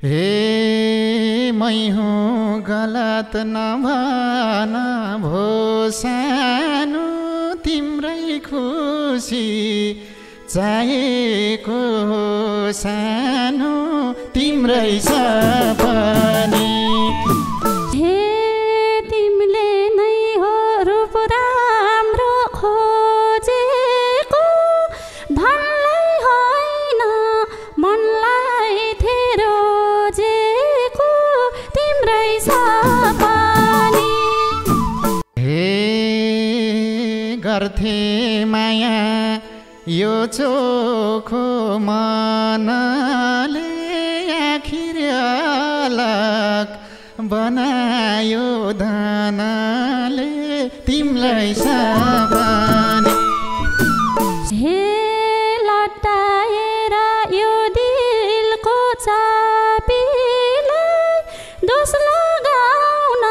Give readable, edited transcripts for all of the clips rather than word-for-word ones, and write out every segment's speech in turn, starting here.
हे मै हुँ गलत नभन भो सानो तिम्रै खुसी चाहेको सानो तिम्रै सपनी हे तिमीले नै हो रूप राम्रो खोजेको धनलाई होइन मनलाई तेरो जेको तिम्रै सपनी हे गर्थे माया यो चोखो मनले आखिर अलग बनायो धनले तिमीलाई सपनी हे लट्टाएर यो दिलको चापीलाई दोष लगाउन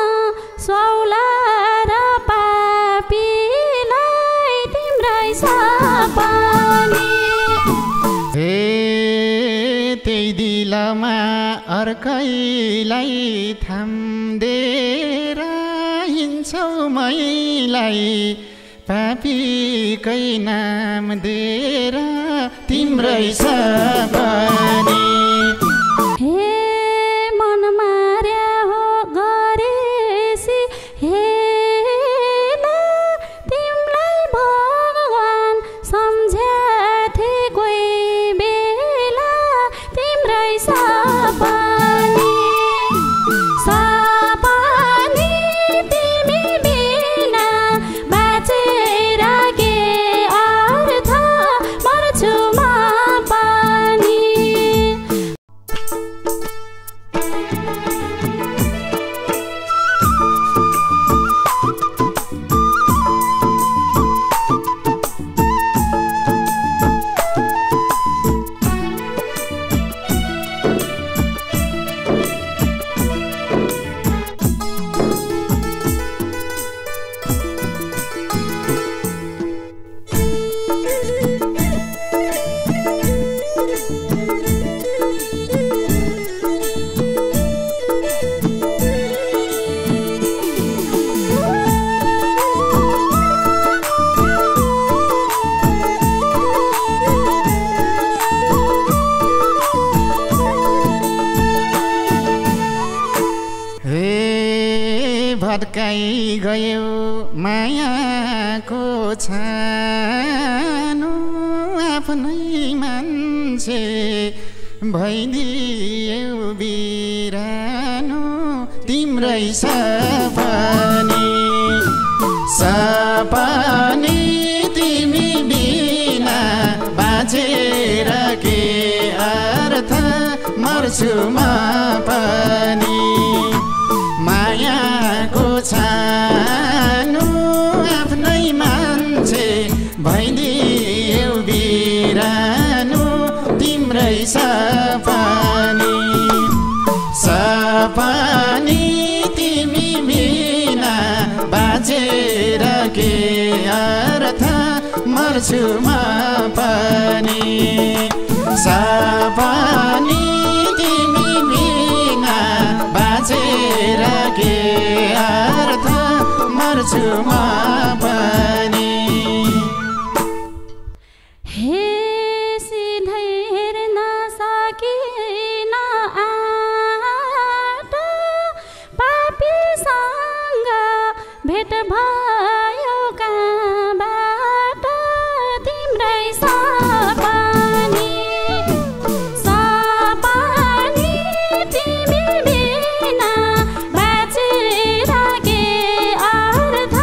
स्वाउला र पापीलाई तिम्रै सपनी हे त्यही दिलमा अर्कैलाई थाम्देर हिँड्छौ मैलाई पापीकै नाम दिएर तिम्रै सपनी हे मन मार्या हो गरेसी हेला तिमीलाई भगवान सम्झ्याथे कोही बेला तिम्रै सपनी सपनी तिमी बिना बाँचेर के अर्थ मर्छु म पनि भत्काइ गयो मायाको छानो आफ्नै मान्छे भइदियो बिरानो तिम्रै सपनी सपनी तिमी बिना बाँचेर के अर्थ मर्छु म पनि मायाको छानो आफ्नै मान्छे भइदियो बिरानो तिम्रै सपनी सपनी तिमी बिना बाँचेर के अर्थ मर्छु म पनि सपनी तिमी बिना बाँचेर के अर्थ मर्छु म पनि हे सिधै हेर्न सकिन आँट पापीसँग भेट भयो कहाँबाट तिम्रै सपनी सपनी तिमी बिना बाँचेर के अर्थ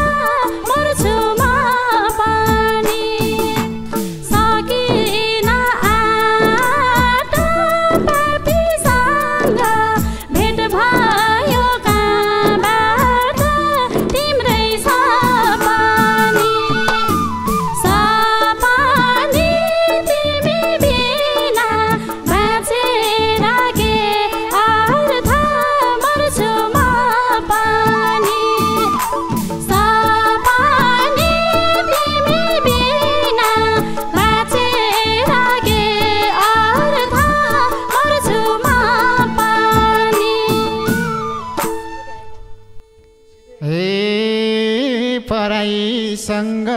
तिमीसँग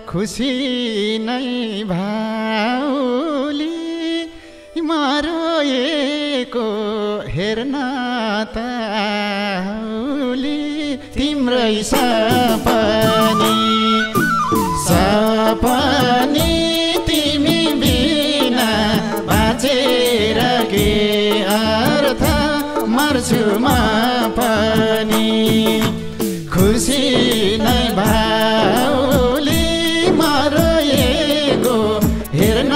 खुसी नै भाउली मरोएको हेर्न त आउली तिम्रै सपनी तिमी बिना बाँचेर के अर्थ मर्छु म पनि खुसी नै भाउली मरोएको हेर्न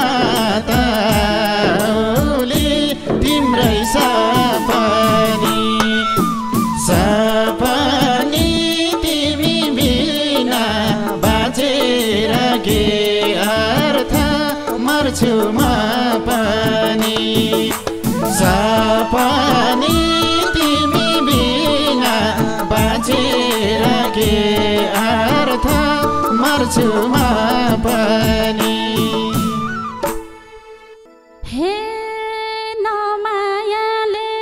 त आउली तिम्रै सपनी तिमी बिना बाँचेर के अर्थ मर्छु म पनि सपनी तिमी बिना बाँचेर के अर्थ मर्छु म पनि हे नमायाले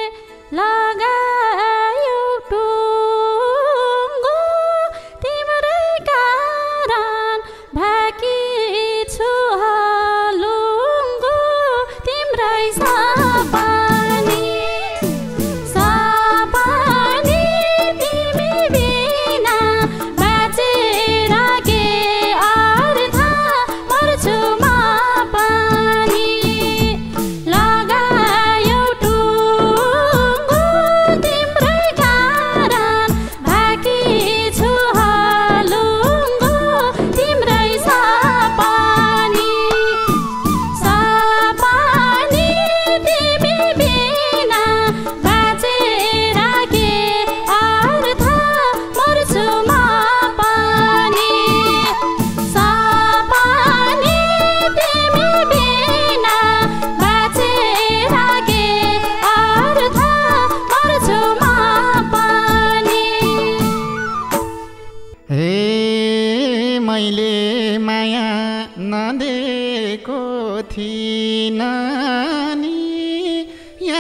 लगायो टुङ्गो तिम्रै कारण भाकी छु हलुङ्गो तिम्रै सपनी तिमी बिना बाँचेर के अर्थ मर्छु म पनि लगायो टुङ्गो तिम्रै कारण भाकी छु हलुङ्गो तिम्रै सपनी तिमी बिना बाँचेर के अर्थ मर्छु म पनि सपनी तिमी बिना बाँचेर के अर्थ मर्छु म पनि हे मैले माया नदिएको थिइन नि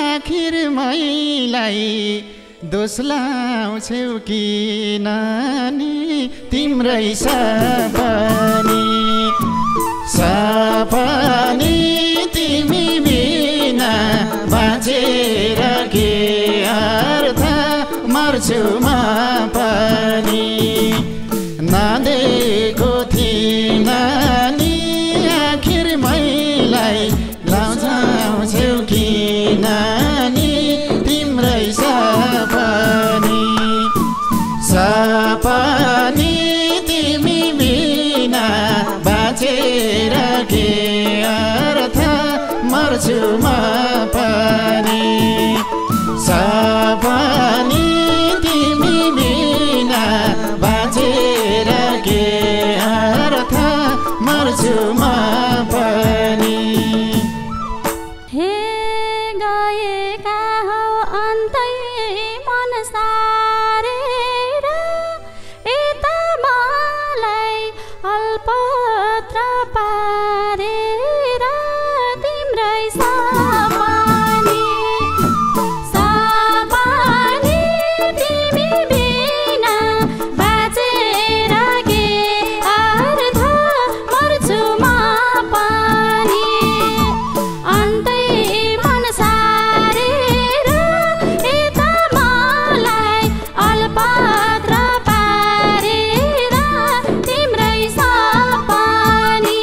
आखिर मैलाई दोष लाउँछौ किन नि तिम्रै सपनी तिमी बिना बाँचेर के अर्थ मर्छु म पनि नदिएको थिइन नि आखिर मैलाई लाउँछौ किन नि तिम्रै सपनी तिमी बिना बाँचेर के अर्थ मर्छु म पनि सपनी तिमी बिना बाँचेर के अर्थ मर्छु म पनि हे गएका हौ अन्तै मन सारेर यता मलाई अल्पत्र पारेर तिम्रै सपनी तिमी बिना बाँचेर के अर्थ मर्छु म पनि अन्तै मन सारेर यता मलाई अल्पत्र पारेर तिम्रै सपनी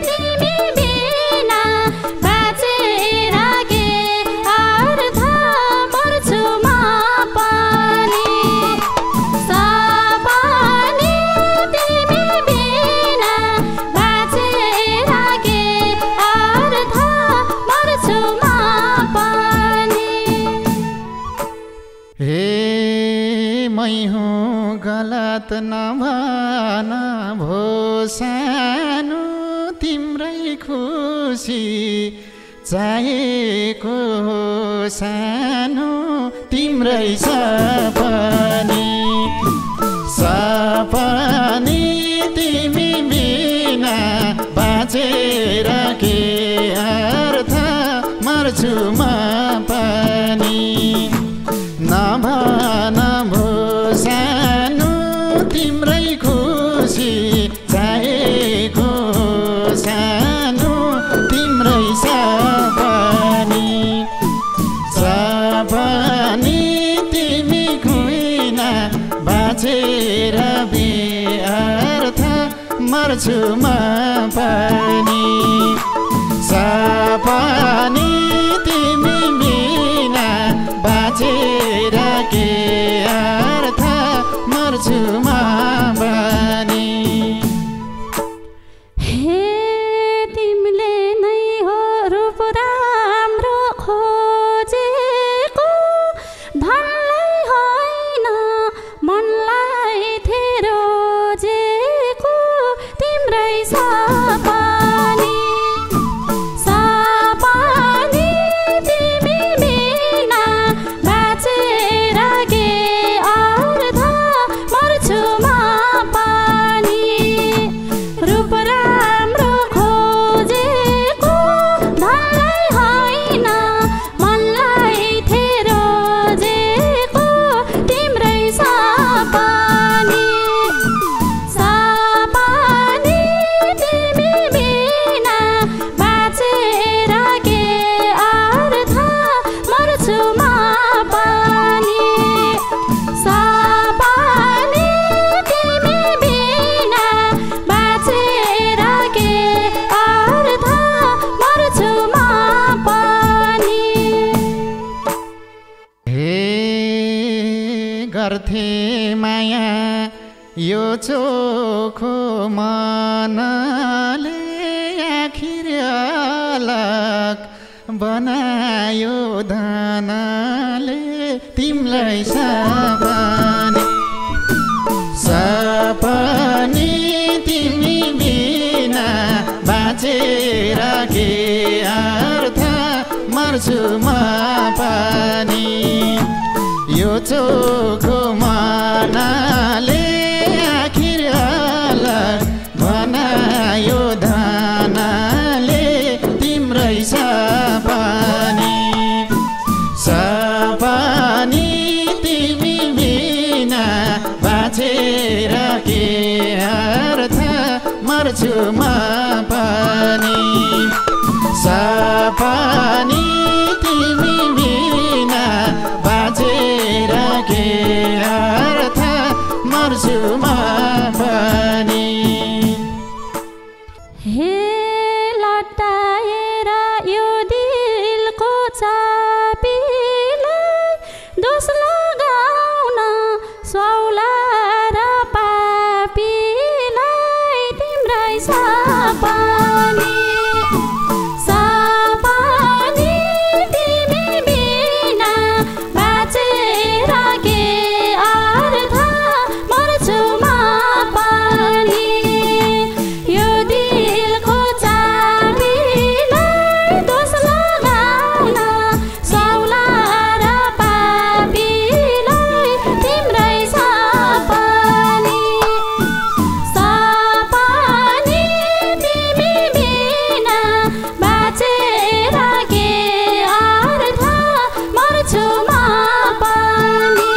तिमी बिना बाँचेर के अर्थ मर्छु म पनि सपनी तिमी बिना बाँचेर के अर्थ मर्छु म पनि हे मै हुँ गलत नभन भो सानो तिम्रै खुसी चाहेको सानो तिम्रै सपनी तिमी बिना बाँचेर के अर्थ मर्छु म पनि नभन भो सानो मर्छु म पनि सपनी तिमी बिना बाँचेर के अर्थ मर्छु म पनि हे तिमीले नै हो रूप राम्रो खोजेको धनलाई होइन मनलाई रोजेको तिम्रै सपनी सपनी तिमी बिना बाँचेर के अर्थ मर्छु म पनि रूप राम्रो खोजेको धनलाई होइन मनलाई रोजेको तिम्रै सपनी सपनी तिमी बिना बाँचेर के अर्थ मर्छु म पनि सपनी तिमी बिना बाँचेर के अर्थ मर्छु म पनि हे गर्थे माया यो चोखो मनले आखिर अलग बनायो धनले तिमीलाई सपनी सपनी तिमी बिना बाँचेर के अर्थ मर्छु म पनि यो चोखो मनले आखिर अलग बनायो धनले तिम्रै सपनी सपनी तिमी बिना बाँचेर के अर्थ मर्छु म पनि सपनी तिमी बिना बाँचेर के अर्थ मर्छु म पनि हे लट्टाएर यो दिलको चापीलाई दोष लगाउन सौला र पापीलाई तिम्रै सपनी सपनी तिमी बिना बाँचेर के अर्थ मर्छु म पनि यो दिलको चाबीलाई दोष लगाउन सौला र पापीलाई तिम्रै सपनी सपनी तिमी बिना बाँचेर के अर्थ मर्छु म पनि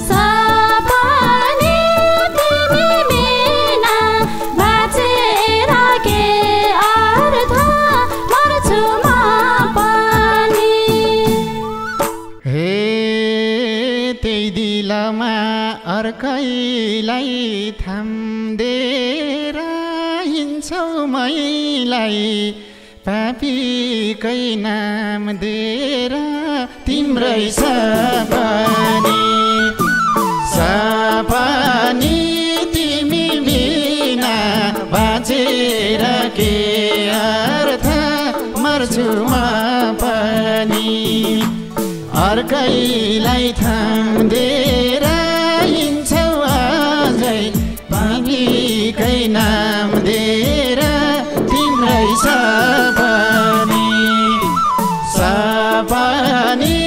सपनी तिमी बिना बाँचेर के अर्थ मर्छु म पनि हे त्यही दिलमा अर्कैलाई थाम्देर हिँड्छौ मैलाई पापीकै नाम दिएर तिम्रै सपनी सपनी तिमी बिना बाँचेर के अर्थ मर्छु म पनि अर्कैलाई थाम्देर हिँड्छौ अझै पापीकै नाम दिएर तिम्रै सपनी सपनी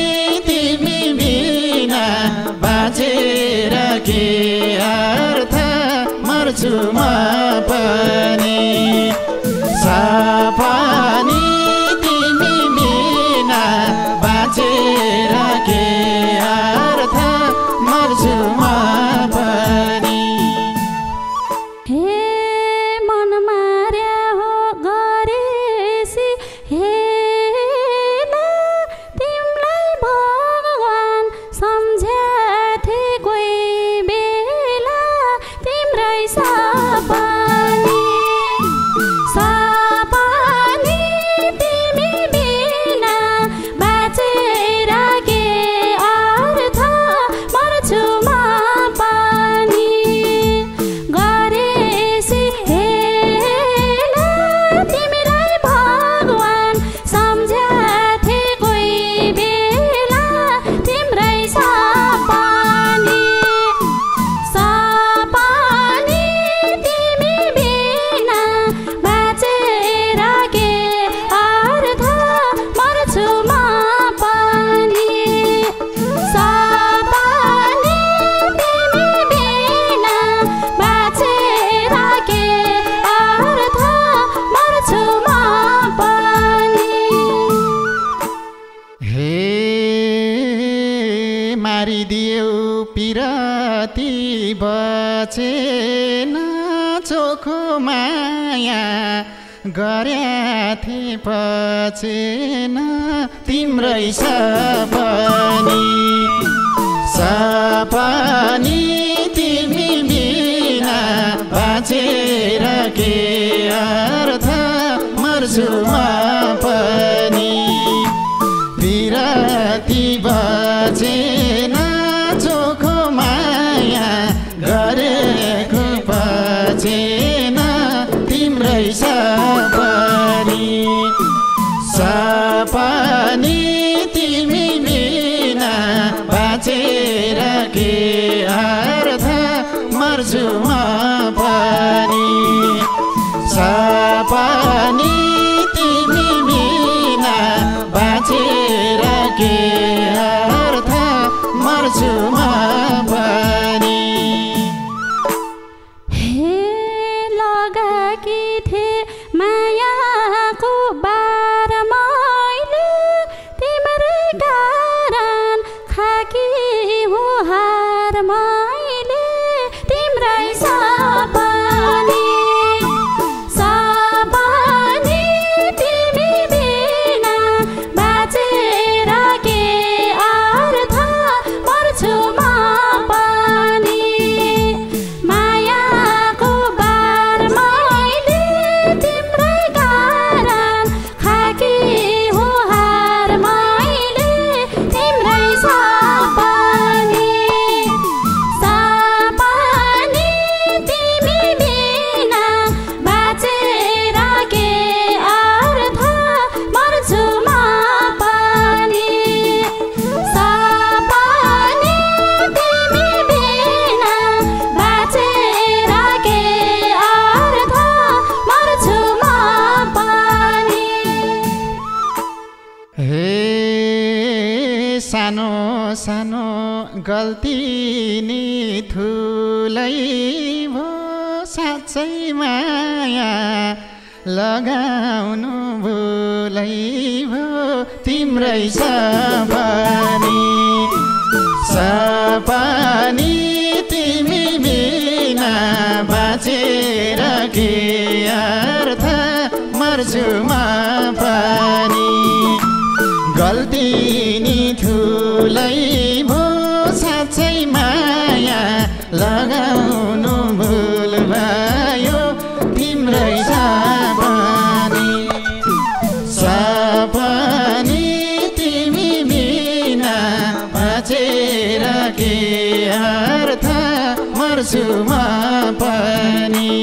तिमी बिना बाँचेर के अर्थ मर्छु म पनि सपनी तिमी बिना बाँचेर के अर्थ मर्छु म पनि हे मन मार्या हो गरेसी हे तिमीलाई भगवान सम्झ्याथे कोही बेला तिम्रै सपनी बचेन चोखो माया गर्या थिए बचेन तिम्रै सपनी सपनी तिमी बिना बाँचेर के अर्थ मर्छु म पनि बिरती बचेन चोखो माया गरेको बचेन तिम्रै सपनी सपनी तिमी बिना बाँचेर के अर्थ मर्छु म पनि सपनी तिमी बिना बाँचेर के अर्थ मर्छु म पनि हे लगाकी थिए मायाको बार मैले तिम्रै कारण खाकी हो हार मैले तिम्रै सपनी सपनी तिमी बिना बाँचेर के अर्थ मर्छु म पनि मायाको बार मैले तिम्रै कारण खाकी हो हार मैले तिम्रै सपनी सपनी तिमी बिना बाँचेर के अर्थ मर्छु म पनि सपनी तिमी बिना बाँचेर के अर्थ मर्छु म पनि हे सानो सानो गल्ती नि ठुलै भो साँच्चै माया लगाउनु भुलै भो तिम्रै सपनी सपनी तिमी बिना बाँचेर के अर्थ मर्छु म पनि गल्ती नि ठुलै भो साँच्चै माया लगाउनु भुल भयो तिम्रै सपनी सपनी तिमी बिना बाँचेर के अर्थ मर्छु म पनि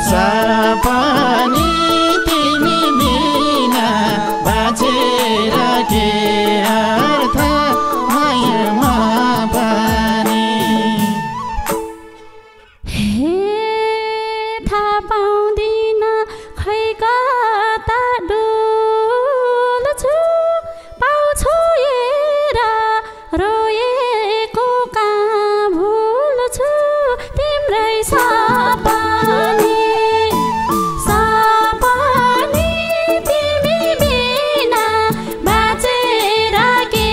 सपनी तिमी बिना बाँचेर के अर्थ माया म पनि हे थाहा पाउँदिन खै कता डुल्छु पाउँछु हेर रोएको कहाँ भुल्छु तिम्रै सपनी सपनी तिमी बिना बाँचेर के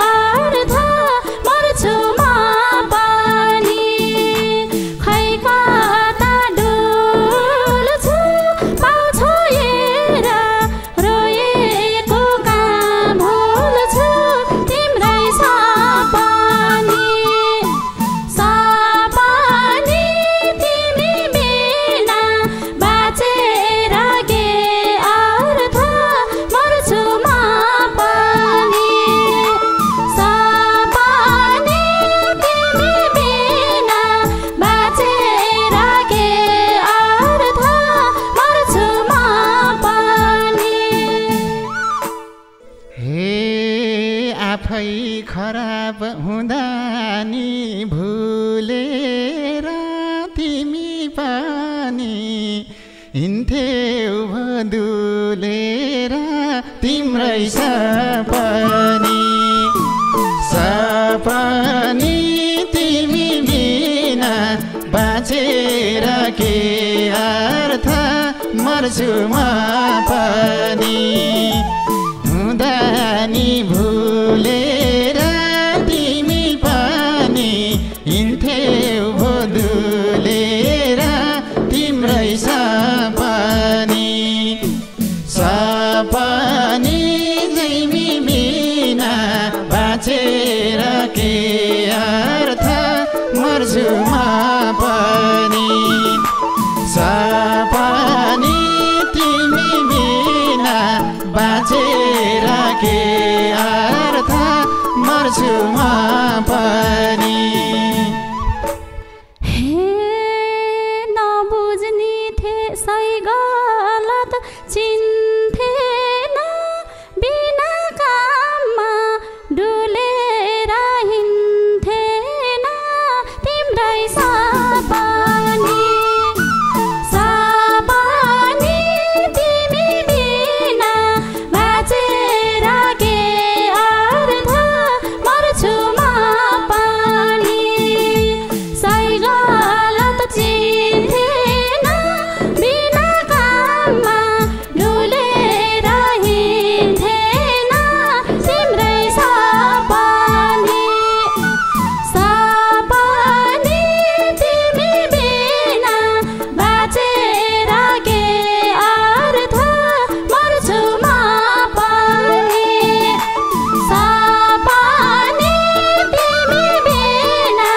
अर्थ मर्छु म पनि खै कता डुल्छु पाउँछु हेर रोएको कहाँ भुल्छु तिम्रै सपनी सपनी तिमी बिना बाँचेर के अर्थ मर्छु म पनि सपनी तिमी बिना बाँचेर के अर्थ मर्छु म पनि हे आफै खराब हुँदा नि भुलेर तिमी पनि हिँड्थ्यौ भदुलेर तिम्रै सपनी सपनी तिमी बिना बाँचेर के अर्थ मर्छु म पनि हुँदा नि भुलेर तिमी पनि हिँड्थ्यौ भो पनि तिमी बिना बाँचेर के अर्थ मर्छु म पनि सपनी तिमी बिना बाँचेर के अर्थ मर्छु म पनि हे नबुझ्ने थे सही गलत चिन्थेन बिना काममा डुलेर हिँड्थेन तिम्रै सपनी तिमी बिना बाँचेर के अर्थ मर्छु म पनि सही गलत चिन्थेन बिना काममा डुलेर हिँड्थेन तिम्रै सपनी तिमी बिना बाँचेर के अर्थ मर्छु म पनि सपनी तिमी बिना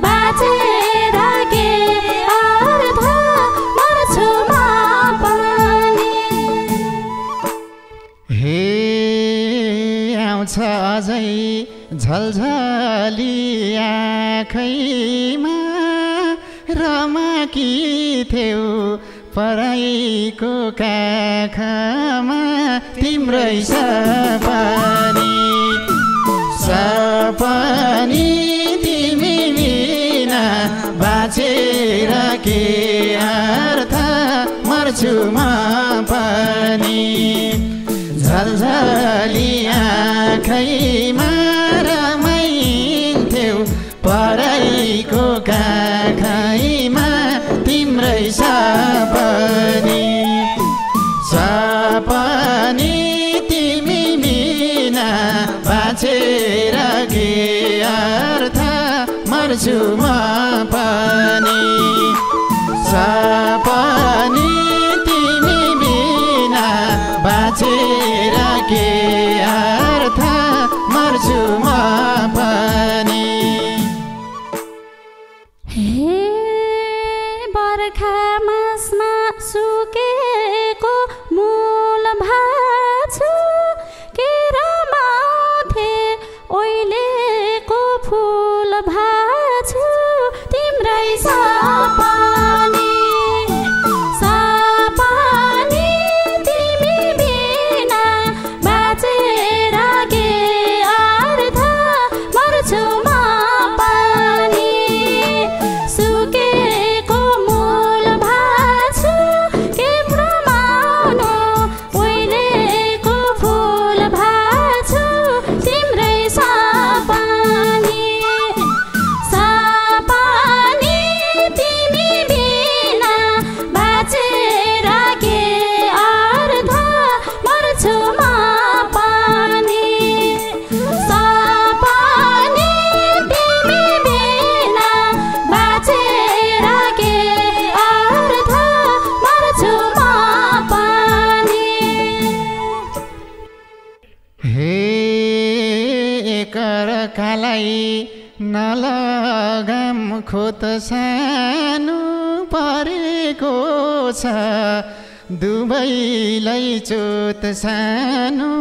बाँचेर के अर्थ मर्छु म पनि हे आउँछ अझै झलझली आँखैमा रमाकी थियौ पराईको काखमा तिम्रै सपनी तिमी बिना बाँचेर के अर्थ मर्छु म पनि झलझली आँखैमा रमाइन्थ्यौ पराईको काखैमा तिम्रै सपनी तिमी बिना बाँचेर के अर्थ मर्छु म पनि सपनी तिमी बिना बाँचेर के अर्थ मर्छु म पनि हे बर्खा मासमा सुकेको मूल भाछु के रमाउँथे ओइलेको फुल भाछु तिम्रै सपनी तिमी बिना बाँचेर के अर्थ मर्छु म पनि सुकेको मूल भाछु के रमाउनु ओइलेको फुल भाछु तिम्रै सपनी तिमी बिना बाँचेर के अर्थ मर्छु म पनि तिमी बिना बाँचेर के अर्थ मर्छु म पनि हे एकअर्कालाई नलगाम खोत सानो परेको छ दुवैलाई चोट सानो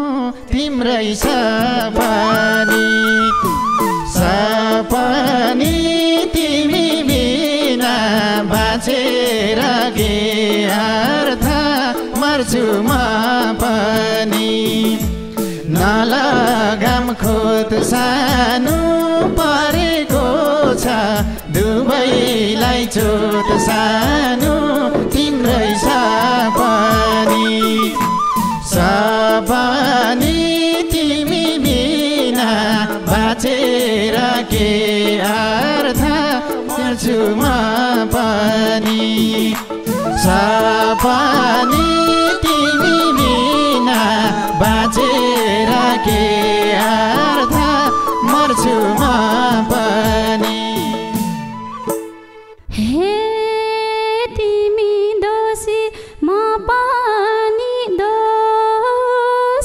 तिम्रै सपनी तिमी बिना बाँचेर के अर्थ मर्छु म पनि नलगाम खोत सानो परेको छ दुवैलाई चोट सानो तिम्रै सपनी तिमी बिना बाँचेर के अर्थ मर्छु म पनि तिमी बिना बाँचेर के अर्थ मर्छु म पनि हे तिमी दोषी म पनि दोषी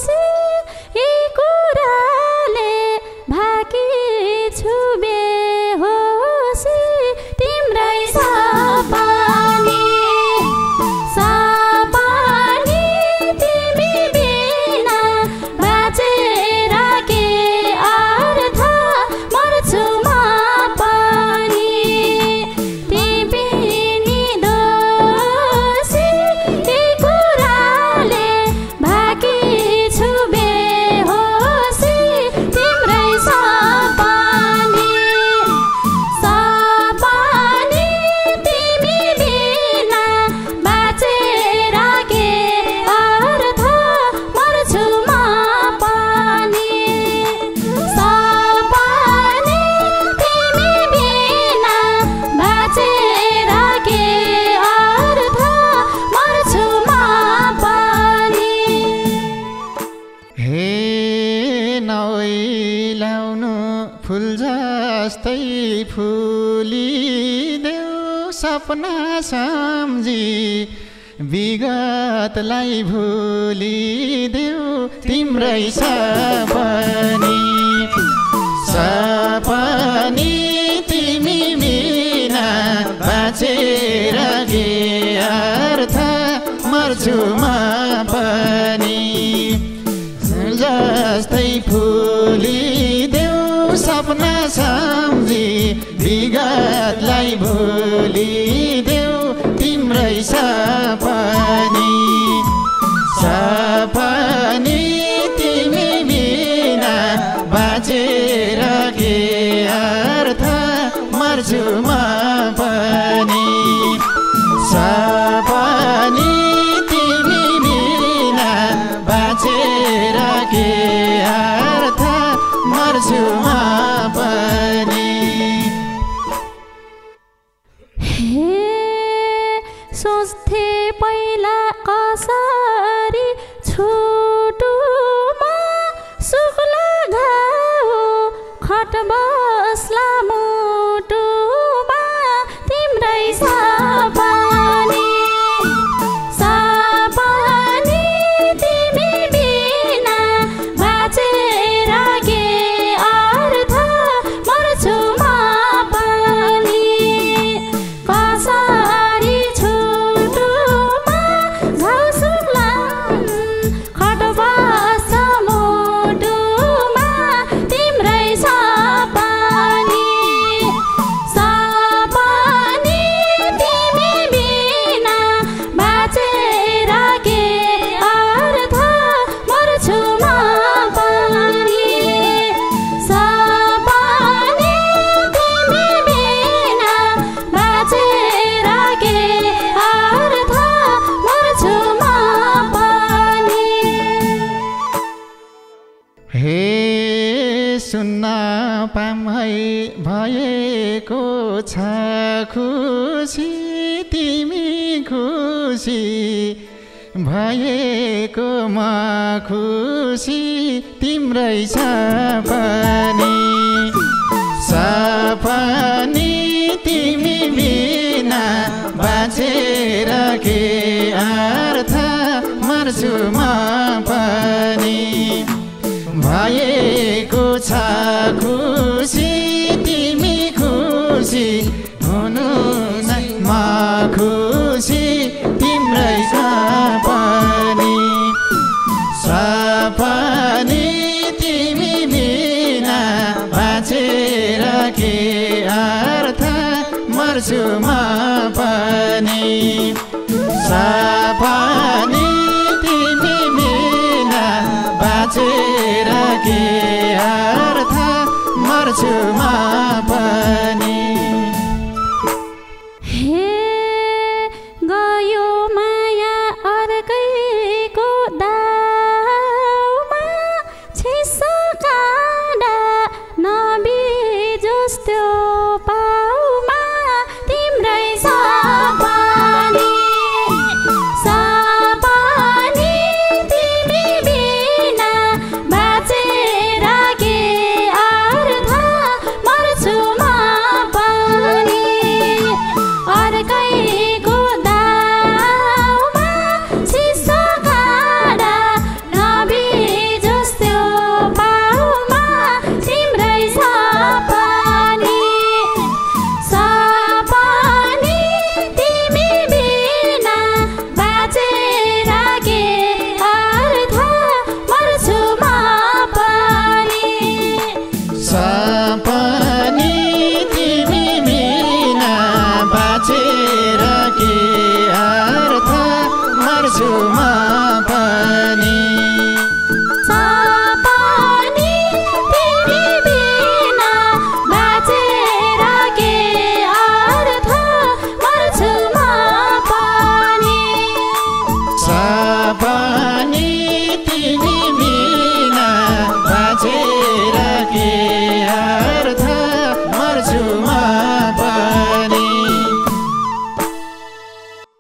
फुल जस्तै फुलिदेऊ सपना सम्झी विगतलाई भुलिदेऊ तिम्रै सपनी सपनी तिमी बिना बाँचेर के अर्थ मर्छु म पनि जस्तै फुलिदेऊ सपना सम्झी विगतलाई भुलिदेऊ तिम्रै सपनी सपनी तिमी बिना बाँचेर के अर्थ मर्छु म पनि सपनी तिमी बिना बाँचेर के अर्थ मर्छु म पनि सोच्थे पहिला कसरी छुटुमा सुक्ला घाउ खट बस्ला मुटुमा तिम्रै सपनी सपनी तिमी बिना बाँचेर के अर्थ मर्छु म पनि कसरी छुटुमा घाउ सुक्ला खट बस्छ मुटुमा तिम्रै सपनी सपनी तिमी बिना बाँचेर के अर्थ मर्छु म पनि सपनी तिमी बिना बाँचेर के अर्थ मर्छु म पनि हे सुन्न पाम है भएको छ खुसी तिमी खुसी भएको म खुसी तिम्रै सपनी सपनी तिमी बिना बाँचेर के अर्थ मर्छु म पनि भएको छ खुसी तिमी खुसी हुनु नै म खुसी तिम्रै सपनी सपनी तिमी बिना बाँचेर के अर्थ मर्छु म पनि सपनी तिमी बिना बाँचेर के अर्थ मर्छु म पनि हे गयो माया अर्कैको दाउमा छिस्सो काँडा नबिजोस् त्यो पाउमा तिम्रै सपनी सपनी तिमी बिना बाँचेर के अर्थ मर्छु म पनि अर्कैको दाउमा छिस्सो काँडा नबिजोस् त्यो पाउमा तिम्रै सपनी सपनी तिमी बिना बाँचेर के अर्थ मर्छु म पनि सपनी तिमी बिना बाँचेर के अर्थ मर्छु म पनि सपनी तिमी बिना बाँचेर के अर्थ मर्छु म पनि सपनी